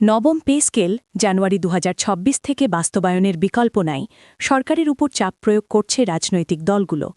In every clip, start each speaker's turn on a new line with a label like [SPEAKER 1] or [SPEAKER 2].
[SPEAKER 1] নবম pay scale জানুয়ারি ২০২৬ থেকে বাস্তবায়নের বিকল্প নাই, সরকারের উপর চাপ প্রয়োগ করছে রাজনৈতিক দলগুলো।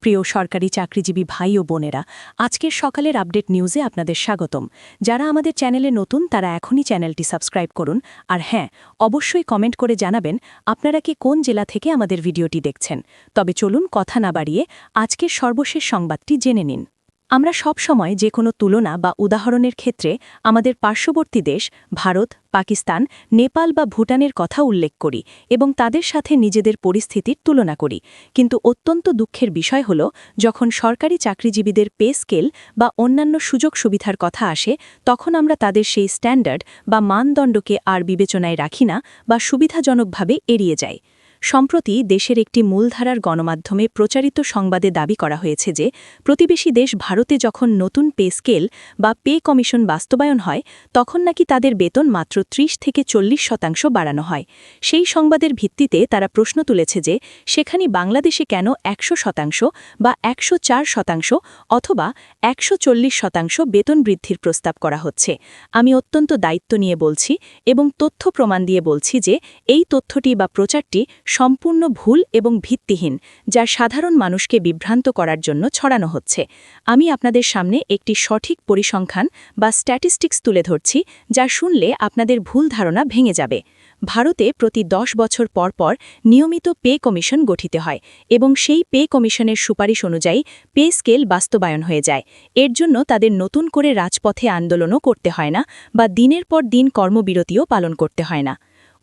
[SPEAKER 1] প্রিয় সরকারি চাকরিজীবী ভাই ও বোনেরা, আজকের সকালের আপডেট নিউজে আপনাদের স্বাগতম। যারা আমাদের চ্যানেলে নতুন তারা এখনই চ্যানেলটি সাবস্ক্রাইব করুন, আর হ্যাঁ, অবশ্যই কমেন্ট করে জানাবেন আপনারা কি কোন জেলা থেকে আমাদের ভিডিওটি দেখছেন। তবে চলুন কথা না বাড়িয়ে আজকের সর্বশেষ সংবাদটি জেনে নিন। আমরা সব সময় যে কোনো তুলনা বা উদাহরণের ক্ষেত্রে আমাদের পার্শ্ববর্তী দেশ ভারত, পাকিস্তান, নেপাল বা ভুটানের কথা উল্লেখ করি এবং তাদের সাথে নিজেদের পরিস্থিতির তুলনা করি। কিন্তু অত্যন্ত দুঃখের বিষয় হল, যখন সরকারি চাকরিজীবীদের পে স্কেল বা অন্যান্য সুযোগ সুবিধার কথা আসে, তখন আমরা তাদের সেই স্ট্যান্ডার্ড বা মানদণ্ডকে আর বিবেচনায় রাখি না বা সুবিধাজনকভাবে এড়িয়ে যাই। সম্প্রতি দেশের একটি মূলধারার গণমাধ্যমে প্রচারিত সংবাদে দাবি করা হয়েছে যে প্রতিবেশী দেশ ভারতে যখন নতুন পে স্কেল বা পে কমিশন বাস্তবায়ন হয়, তখন নাকি তাদের বেতন মাত্র ৩০ থেকে ৪০% বাড়ানো হয়। সেই সংবাদের ভিত্তিতে তারা প্রশ্ন তুলেছে যে সেখানে বাংলাদেশে কেন ১০০% বা ১০৪% অথবা ১৪০% বেতন বৃদ্ধির প্রস্তাব করা হচ্ছে। আমি অত্যন্ত দায়িত্ব নিয়ে বলছি এবং তথ্য প্রমাণ দিয়ে বলছি যে এই তথ্যটি বা প্রচারটি সম্পূর্ণ ভুল এবং ভিত্তিহীন, যা সাধারণ মানুষকে বিভ্রান্ত করার জন্য ছড়ানো হচ্ছে। আমি আপনাদের সামনে একটি সঠিক পরিসংখ্যান বা স্ট্যাটিস্টিক্স তুলে ধরছি, যা শুনলে আপনাদের ভুল ধারণা ভেঙে যাবে। ভারতে প্রতি ১০ বছর পর পর নিয়মিত পে কমিশন গঠিত হয় এবং সেই পে কমিশনের সুপারিশ অনুযায়ী পে স্কেল বাস্তবায়ন হয়ে যায়। এর জন্য তাদের নতুন করে রাজপথে আন্দোলনও করতে হয় না বা দিনের পর দিন কর্মবিরতিও পালন করতে হয় না।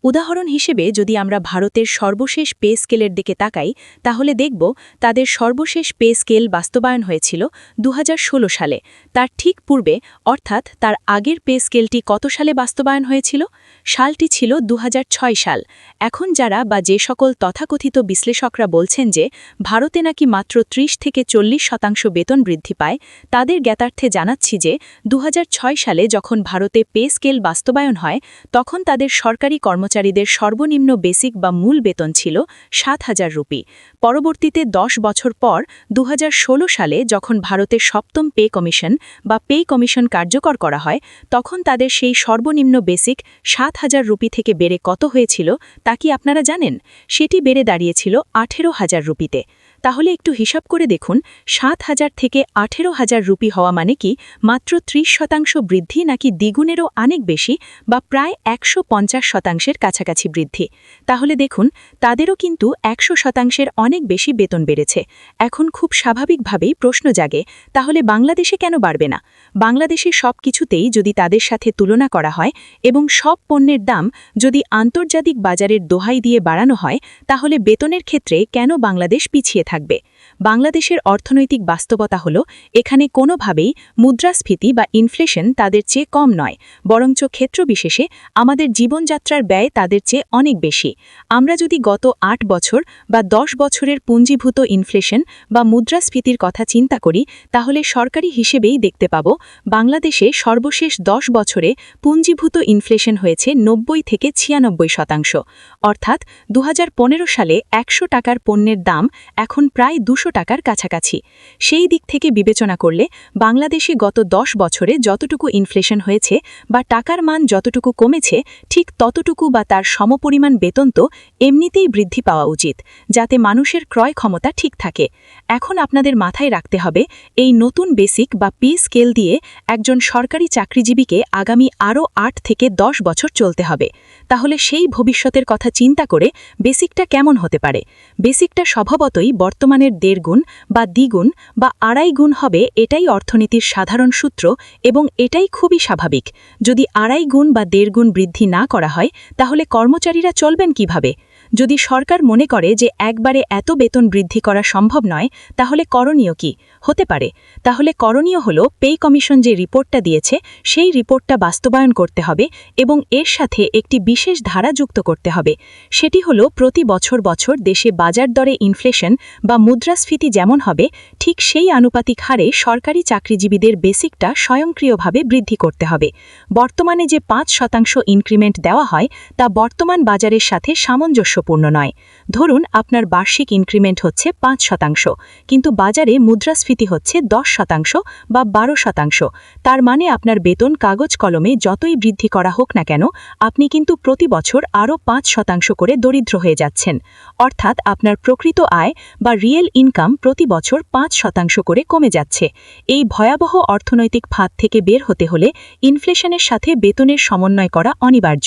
[SPEAKER 1] উদাহরণ হিসেবে যদি আমরা ভারতের সর্বশেষ পে স্কেলের দিকে তাকাই, তাহলে দেখব তাদের সর্বশেষ পে স্কেল বাস্তবায়ন হয়েছিল ২০১৬ সালে। তার ঠিক পূর্বে, অর্থাৎ তার আগের পে স্কেলটি কত সালে বাস্তবায়ন হয়েছিল? সালটি ছিল ২০০৬ সাল। এখন যারা বা যে সকল তথাকথিত বিশ্লেষকরা বলছেন যে ভারতে নাকি মাত্র ৩০ থেকে ৪০% বেতন বৃদ্ধি পায়, তাদের জ্ঞাতার্থে জানাচ্ছি যে ২০০৬ সালে যখন ভারতে পে স্কেল বাস্তবায়ন হয়, তখন তাদের সরকারি কর্মচারীদের সর্বনিম্ন বেসিক বা মূল বেতন ছিল ৭,০০০ রুপি। পরবর্তীতে ১০ বছর পর ২০১৬ সালে যখন ভারতের সপ্তম পে কমিশন বা পে কমিশন কার্যকর করা হয়, তখন তাদের সেই সর্বনিম্ন বেসিক ৭,০০০ রুপি থেকে বেড়ে কত হয়েছিল তা কি আপনারা জানেন? সেটি বেড়ে দাঁড়িয়েছিল ১৮,০০০ রুপিতে। তাহলে একটু হিসাব করে দেখুন, ৭,০০০ থেকে ১৮,০০০ রুপি হওয়া মানে কি মাত্র ৩০% বৃদ্ধি, নাকি দ্বিগুণেরও অনেক বেশি বা প্রায় ১৫০%-এর কাছাকাছি বৃদ্ধি? তাহলে দেখুন, তাদেরও কিন্তু ১০০%-এর অনেক বেশি বেতন বেড়েছে। এখন খুব স্বাভাবিকভাবেই প্রশ্ন জাগে, তাহলে বাংলাদেশে কেন বাড়বে না? বাংলাদেশে সব কিছুতেই যদি তাদের সাথে তুলনা করা হয় এবং সব পণ্যের দাম যদি আন্তর্জাতিক বাজারের দোহাই দিয়ে বাড়ানো হয়, তাহলে বেতনের ক্ষেত্রে কেন বাংলাদেশ পিছিয়ে থাকবে? বাংলাদেশের অর্থনৈতিক বাস্তবতা হল, এখানে কোনোভাবেই মুদ্রাস্ফীতি বা ইনফ্লেশন তাদের চেয়ে কম নয়, বরঞ্চ ক্ষেত্রবিশেষে আমাদের জীবনযাত্রার ব্যয় তাদের চেয়ে অনেক বেশি। আমরা যদি গত ৮ বছর বা ১০ বছরের পুঞ্জীভূত ইনফ্লেশন বা মুদ্রাস্ফীতির কথা চিন্তা করি, তাহলে সরকারি হিসেবেই দেখতে পাব বাংলাদেশে সর্বশেষ ১০ বছরে পুঞ্জীভূত ইনফ্লেশন হয়েছে ৯০ থেকে ৯৬%। অর্থাৎ ২০১৫ সালে ১০০ টাকার পণ্যের দাম এখন প্রায় ২০০ টাকার কাছাকাছি। সেই দিক থেকে বিবেচনা করলে বাংলাদেশে গত ১০ বছরে যতটুকু ইনফ্লেশন হয়েছে বা টাকার মান যতটুকু কমেছে, ঠিক ততটুকু বা তার সমপরিমাণ বেতন তো এমনিতেই বৃদ্ধি পাওয়া উচিত, যাতে মানুষের ক্রয় ক্ষমতা ঠিক থাকে। এখন আপনাদের মাথায় রাখতে হবে, এই নতুন বেসিক বা পে স্কেল দিয়ে একজন সরকারি চাকরিজীবীকে আগামী আরও ৮ থেকে ১০ বছর চলতে হবে। তাহলে সেই ভবিষ্যতের কথা চিন্তা করে বেসিকটা কেমন হতে পারে? বেসিকটা স্বভাবতই বর্তমানের ১.৫ গুণ বা দ্বিগুণ বা ২.৫ গুণ হবে, এটাই অর্থনীতির সাধারণ সূত্র এবং এটাই খুবই স্বাভাবিক। যদি ২.৫ গুণ বা ১.৫ গুণ বৃদ্ধি না করা হয়, তাহলে কর্মচারীরা চলবেন কিভাবে? যদি সরকার মনে করে যে একবারে এত বেতন বৃদ্ধি করা সম্ভব নয়, তাহলে করণীয় কি হতে পারে? তাহলে করণীয় হল, পে কমিশন যে রিপোর্টটা দিয়েছে সেই রিপোর্টটা বাস্তবায়ন করতে হবে এবং এর সাথে একটি বিশেষ ধারা যুক্ত করতে হবে। সেটি হল, প্রতি বছর বছর দেশে বাজার দরে ইনফ্লেশন বা মুদ্রাস্ফীতি যেমন হবে, ঠিক সেই আনুপাতিক হারে সরকারি চাকরিজীবীদের বেসিকটা স্বয়ংক্রিয়ভাবে বৃদ্ধি করতে হবে। বর্তমানে যে ৫% ইনক্রিমেন্ট দেওয়া হয়, তা বর্তমান বাজারের সাথে সামঞ্জস্যপূর্ণ নয়। ধরুন আপনার বার্ষিক ইনক্রিমেন্ট হচ্ছে ৫%, কিন্তু বাজারে মুদ্রাস্ফীতি মূল্যস্ফীতি হচ্ছে 10% বা 12%। তার মানে আপনার বেতন কাগজ কলমে যতই বৃদ্ধি করা হোক না কেন, আপনি কিন্তু প্রতি বছর আরও 5% করে দরিদ্র হয়ে যাচ্ছেন। অর্থাৎ আপনার প্রকৃত আয় বা রিয়েল ইনকাম প্রতি বছর 5% করে কমে যাচ্ছে। এই ভয়াবহ অর্থনৈতিক ফাঁদ থেকে বের হতে হলে ইনফ্লেশনের সাথে বেতনের সমন্বয় করা অনিবার্য।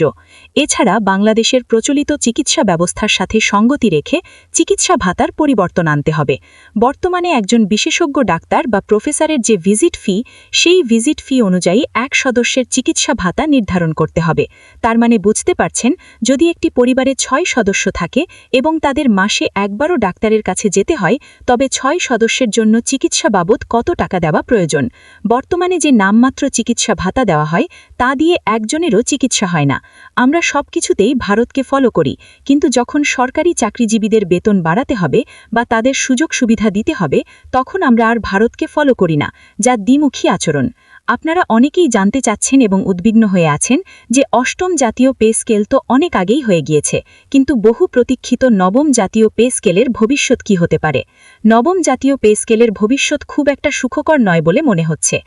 [SPEAKER 1] এছাড়া বাংলাদেশের প্রচলিত চিকিৎসা ব্যবস্থার সাথে সঙ্গতি রেখে চিকিৎসা ভাতার পরিবর্তন আনতে হবে। বর্তমানে একজন বিশেষজ্ঞ ডাক্তার বা প্রফেসরের যে ভিজিট ফি, সেই ভিজিট ফি অনুযায়ী এক সদস্যের চিকিৎসা ভাতা নির্ধারণ করতে হবে। তার মানে বুঝতে পারছেন, যদি একটি পরিবারে 6 সদস্য থাকে এবং তাদের মাসে একবারও ডাক্তারের কাছে যেতে হয়, তবে 6 সদস্যের জন্য চিকিৎসা বাবদ কত টাকা দেওয়া প্রয়োজন। বর্তমানে যে নামমাত্র চিকিৎসা ভাতা দেওয়া হয়, তা দিয়ে একজনেরও চিকিৎসা হয় না। আমরা সবকিছুতেই ভারতকে ফলো করি, কিন্তু যখন সরকারি চাকরিজীবীদের বেতন বাড়াতে হবে বা তাদের সুযোগ সুবিধা দিতে হবে, তখন আমরা আর ভারতকে ফলো করি না, যা দ্বিমুখী আচরণ। আপনারা অনেকেই জানতে চাচ্ছেন এবং উদ্বিগ্ন হয়ে আছেন যে অষ্টম জাতীয় পে স্কেল তো অনেক আগেই হয়ে গিয়েছে, কিন্তু বহু প্রতীক্ষিত নবম জাতীয় পে স্কেলের ভবিষ্যৎ কি হতে পারে। নবম জাতীয় পে স্কেলের ভবিষ্যৎ খুব একটা সুখকর নয় বলে মনে হচ্ছে।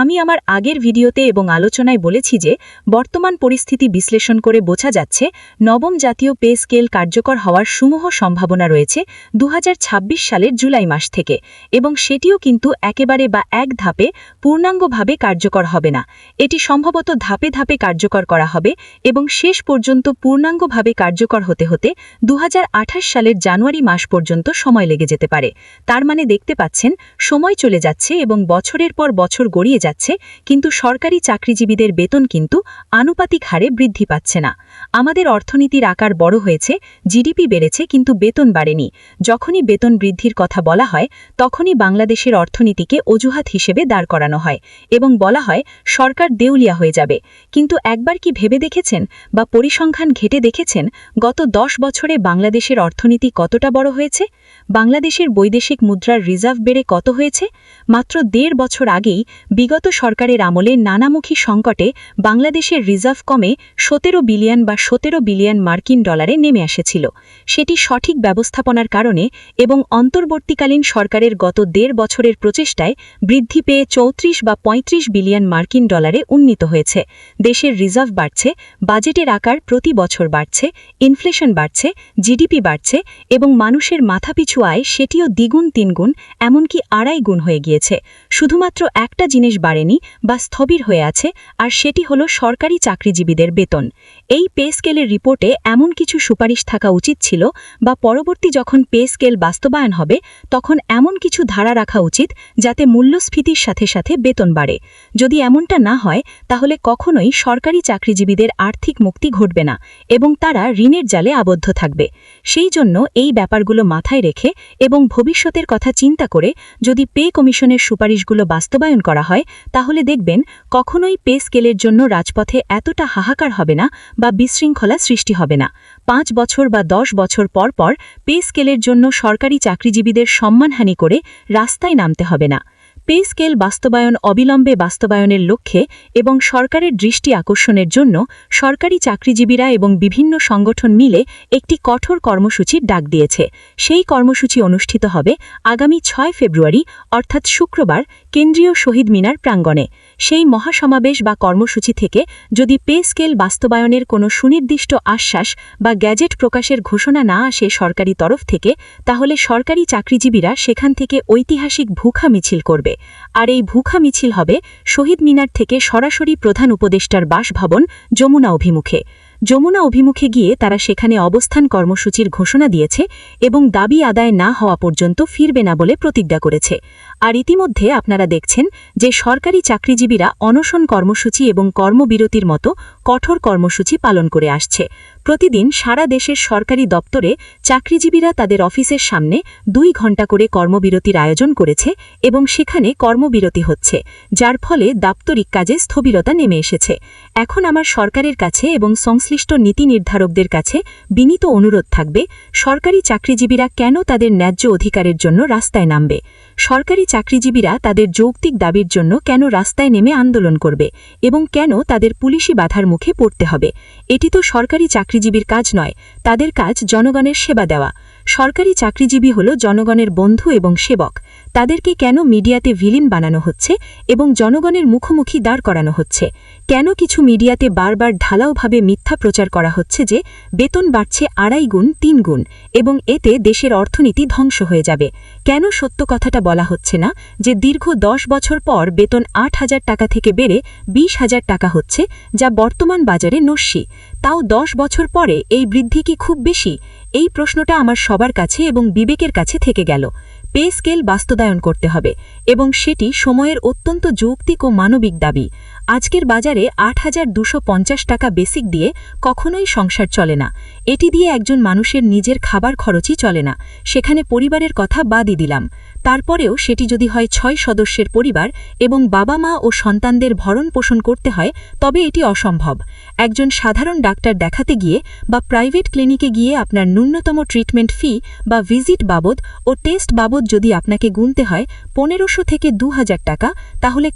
[SPEAKER 1] আমি আমার আগের ভিডিওতে এবং আলোচনায় বলেছি যে বর্তমান পরিস্থিতি বিশ্লেষণ করে বোঝা যাচ্ছে নবম জাতীয় পে স্কেল কার্যকর হওয়ার সমূহ সম্ভাবনা রয়েছে 2026 সালের জুলাই মাস থেকে, এবং সেটিও কিন্তু একেবারে বা এক ধাপে পূর্ণাঙ্গভাবে কার্যকর হবে না। এটি সম্ভবত ধাপে ধাপে কার্যকর করা হবে এবং শেষ পর্যন্ত পূর্ণাঙ্গভাবে কার্যকর হতে হতে 2028 সালের জানুয়ারি মাস পর্যন্ত সময় লেগে যেতে পারে। তার মানে দেখতে পাচ্ছেন, সময় চলে যাচ্ছে এবং বছরের পর বছর গড়িয়ে যাচ্ছে, কিন্তু সরকারি চাকরিজীবীদের বেতন কিন্তু আনুপাতিক হারে বৃদ্ধি পাচ্ছে না। আমাদের অর্থনীতির আকার বড় হয়েছে, জিডিপি বেড়েছে, কিন্তু বেতন বাড়েনি। যখনই বেতন বৃদ্ধির কথা বলা হয়, তখনই বাংলাদেশের অর্থনীতিকে অজুহাত হিসেবে দাঁড় করানো হয় এবং বলা হয় সরকার দেউলিয়া হয়ে যাবে। কিন্তু একবার কি ভেবে দেখেছেন বা পরিসংখ্যান ঘেটে দেখেছেন গত 10 বছরে বাংলাদেশের অর্থনীতি কতটা বড় হয়েছে? বাংলাদেশের বৈদেশিক মুদ্রার রিজার্ভ বেড়ে কত হয়েছে? মাত্র 1.5 বছর আগেই বিগত সরকারের আমলে নানামুখী সংকটে বাংলাদেশের রিজার্ভ কমে 17 বিলিয়ন বা 17 বিলিয়ন মার্কিন ডলারে নেমে এসেছিল। সেটি সঠিক ব্যবস্থাপনার কারণে এবং অন্তর্বর্তীকালীন সরকারের গত 1.5 বছরের প্রচেষ্টায় বৃদ্ধি পেয়ে 34 বা 35 বিলিয়ন মার্কিন ডলারে উন্নীত হয়েছে। দেশের রিজার্ভ বাড়ছে, বাজেটের আকার প্রতি বছর বাড়ছে, ইনফ্লেশন বাড়ছে, জিডিপি বাড়ছে এবং মানুষের মাথাপিছু আয় সেটিও দ্বিগুণ, তিনগুণ, এমনকি 2.5 গুণ হয়ে গিয়েছে। শুধুমাত্র একটা জিনিস বাড়েনি বা স্থবির হয়ে আছে, আর সেটি হলো সরকারি চাকরিজীবীদের বেতন। এই পে স্কেলের রিপোর্টে এমন কিছু সুপারিশ থাকা উচিত ছিল, বা পরবর্তী যখন পে স্কেল বাস্তবায়ন হবে তখন এমন কিছু ধারা রাখা উচিত যাতে মূল্যস্ফীতির সাথে সাথে বেতন বাড়ে। যদি এমনটা না হয়, তাহলে কখনোই সরকারি চাকরিজীবীদের আর্থিক মুক্তি ঘটবে না এবং তারা ঋণের জালে আবদ্ধ থাকবে। সেই জন্য এই ব্যাপারগুলো মাথায় রেখে এবং ভবিষ্যতের কথা চিন্তা করে যদি পে কমিশনের সুপারিশগুলো বাস্তবায়ন করা হয়, তাহলে দেখবেন কখনোই পে স্কেলের জন্য রাজপথে এতটা হাহাকার হবে না বা বিশৃঙ্খলা সৃষ্টি হবে না। 5 বছর বা 10 বছর পর পর পে স্কেলের জন্য সরকারি চাকরিজীবীদের সম্মানহানি করে রাস্তায় নামতে হবে না। পে স্কেল বাস্তবায়ন অবিলম্বে বাস্তবায়নের লক্ষ্যে এবং সরকারের দৃষ্টি আকর্ষণের জন্য সরকারি চাকরিজীবীরা এবং বিভিন্ন সংগঠন মিলে একটি কঠোর কর্মসূচির ডাক দিয়েছে। সেই কর্মসূচি অনুষ্ঠিত হবে আগামী 6 ফেব্রুয়ারি অর্থাৎ শুক্রবার কেন্দ্রীয় শহীদ মিনার প্রাঙ্গণে। সেই মহাসমাবেশ বা কর্মসূচি থেকে যদি পে স্কেল বাস্তবায়নের কোনো সুনির্দিষ্ট আশ্বাস বা গ্যাজেট প্রকাশের ঘোষণা না আসে সরকারি তরফ থেকে, তাহলে সরকারি চাকরিজীবীরা সেখান থেকে ঐতিহাসিক ভুখা মিছিল করবে। আর এই ভুখা মিছিল হবে শহীদ মিনার থেকে সরাসরি প্রধান উপদেষ্টার বাসভবন যমুনা অভিমুখে। যমুনা অভিমুখে গিয়ে তারা সেখানে অবস্থান কর্মসূচির ঘোষণা দিয়েছে এবং দাবি আদায় না হওয়া পর্যন্ত ফিরবে না বলে প্রতিজ্ঞা করেছে। আর ইতিমধ্যে আপনারা দেখছেন যে সরকারি চাকরিজীবীরা অনশন কর্মসূচি এবং কর্মবিরতির মতো কঠোর কর্মসূচি পালন করে আসছে। প্রতিদিন সারা দেশের সরকারি দপ্তরে চাকরিজীবীরা তাদের অফিসের সামনে 2 ঘণ্টা করে কর্মবিরতির আয়োজন করেছে এবং সেখানে কর্মবিরতি হচ্ছে, যার ফলে দাপ্তরিক কাজে স্থবিরতা নেমে এসেছে। এখন আমার সরকারের কাছে এবং সংশ্লিষ্ট নীতি নির্ধারকদের কাছে বিনীত অনুরোধ থাকবে, সরকারি চাকরিজীবীরা কেন তাদের ন্যায্য অধিকারের জন্য রাস্তায় নামবে? সরকারি চাকরিজীবীরা তাদের যৌক্তিক দাবির জন্য কেন রাস্তায় নেমে আন্দোলন করবে এবং কেন তাদের পুলিশি বাধার মুখে পড়তে হবে? এটি তো সরকারি চাকরিজীবীর কাজ নয়, তাদের কাজ জনগণের সেবা দেওয়া। সরকারি চাকরিজীবী হল জনগণের বন্ধু এবং সেবক।
[SPEAKER 2] তাদেরকে কেন মিডিয়াতে ভিলেন বানানো হচ্ছে এবং জনগণের মুখোমুখি দাঁড় করানো হচ্ছে? কেন কিছু মিডিয়াতে বারবার ঢালাওভাবে মিথ্যা প্রচার করা হচ্ছে যে বেতন বাড়ছে 2.5 গুণ 3 গুণ এবং এতে দেশের অর্থনীতি ধ্বংস হয়ে যাবে? কেন সত্য কথাটা বলা হচ্ছে না যে দীর্ঘ 10 বছর পর বেতন 8,000 টাকা থেকে বেড়ে 20,000 টাকা হচ্ছে, যা বর্তমান বাজারে নস্যি? তাও 10 বছর পরে এই বৃদ্ধি কি খুব বেশি? এই প্রশ্নটা আমার সবার কাছে এবং বিবেকের কাছে থেকে গেল। পে স্কেল বাস্তবায়ন করতে হবে এবং সেটি সময়ের অত্যন্ত যৌক্তিক ও মানবিক দাবি। আজকের বাজারে 8,250 টাকা বেসিক দিয়ে কখনোই সংসার চলে না। এটি দিয়ে একজন মানুষের নিজের খাবার খরচই চলে না, সেখানে পরিবারের কথা বাদই দিলাম। তারপরেও সেটি যদি হয় 6 সদস্যের পরিবার এবং বাবা মা ও সন্তানদের ভরণ পোষণ করতে হয়, তবে এটি অসম্ভব। একজন সাধারণ ডাক্তার দেখাতে গিয়ে বা প্রাইভেট ক্লিনিকে গিয়ে আপনার ন্যূনতম ট্রিটমেন্ট ফি বা ভিজিট বাবদ ও টেস্ট বাবদ যদি আপনাকে গুনতে হয় 1,500 থেকে 2,000 টাকা, তাহলে